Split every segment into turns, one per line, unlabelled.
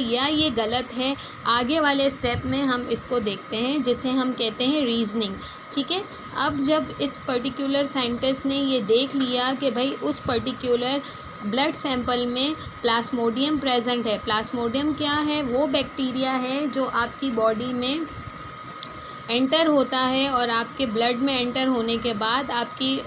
या ये गलत है। आगे वाले स्टेप में हम इसको देखते हैं, जिसे हम कहते हैं रीज़निंग। ठीक है, अब जब इस पर्टिकुलर साइंटिस्ट ने ये देख लिया कि भाई उस पर्टिकुलर ब्लड सैंपल में प्लाज्मोडियम प्रेजेंट है। प्लाज्मोडियम क्या है? वो बैक्टीरिया है जो आपकी बॉडी में एंटर होता है और आपके ब्लड में एंटर होने के बाद आपकी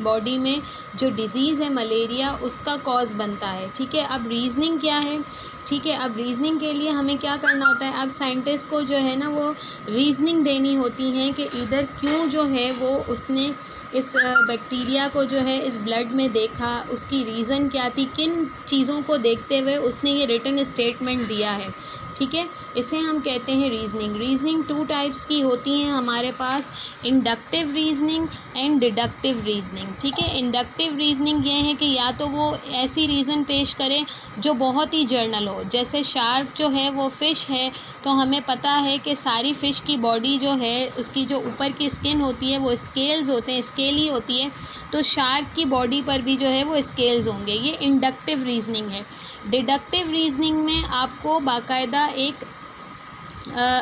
बॉडी में जो डिज़ीज़ है मलेरिया, उसका कॉज बनता है। ठीक है, अब रीज़निंग क्या है? ठीक है, अब रीज़निंग के लिए हमें क्या करना होता है? अब साइंटिस्ट को जो है ना वो रीज़निंग देनी होती है कि इधर क्यों जो है वो उसने इस बैक्टीरिया को जो है इस ब्लड में देखा, उसकी रीज़न क्या थी, किन चीज़ों को देखते हुए उसने ये रिटन स्टेटमेंट दिया है। ठीक है, इसे हम कहते हैं रीज़निंग। रीज़निंग 2 टाइप्स की होती हैं हमारे पास, inductive reasoning and deductive reasoning. ठीक है, इंडक्टिव रीज़निंग ये है कि या तो वो ऐसी रीज़न पेश करे जो बहुत ही जर्नल हो, जैसे शार्क जो है वो फ़िश है, तो हमें पता है कि सारी फ़िश की बॉडी जो है उसकी जो ऊपर की स्किन होती है वो स्केल्स होते हैं, स्केली होती है, तो शार्क की बॉडी पर भी जो है वो स्केल्स होंगे। ये इंडक्टिव रीज़निंग है। डिडक्टिव रीज़निंग में आपको बाकायदा एक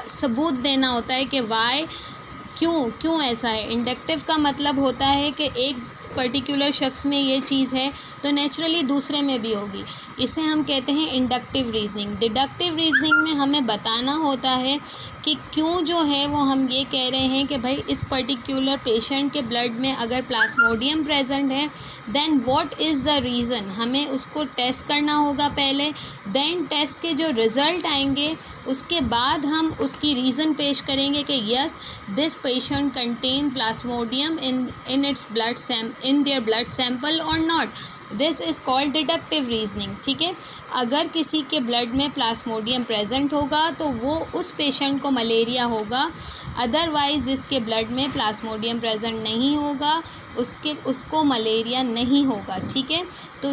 सबूत देना होता है कि वाई, क्यों ऐसा है। इंडक्टिव का मतलब होता है कि एक पर्टिकुलर शख्स में ये चीज़ है तो नेचुरली दूसरे में भी होगी, इसे हम कहते हैं इंडक्टिव रीज़निंग। डिडक्टिव रीज़निंग में हमें बताना होता है कि क्यों जो है वो हम ये कह रहे हैं कि भाई इस पर्टिकुलर पेशेंट के ब्लड में अगर प्लाज्मोडियम प्रेजेंट है, then what is the reason. हमें उसको टेस्ट करना होगा पहले, देन टेस्ट के जो रिज़ल्ट आएंगे उसके बाद हम उसकी रीज़न पेश करेंगे कि yes this patient contain plasmodium in its in their blood sample और not. This is called deductive reasoning. ठीक है, अगर किसी के ब्लड में प्लाज्मोडियम प्रेजेंट होगा तो वो उस पेशेंट को मलेरिया होगा, अदरवाइज़ जिसके ब्लड में प्लाज्मोडियम प्रेजेंट नहीं होगा उसको मलेरिया नहीं होगा। ठीक है, तो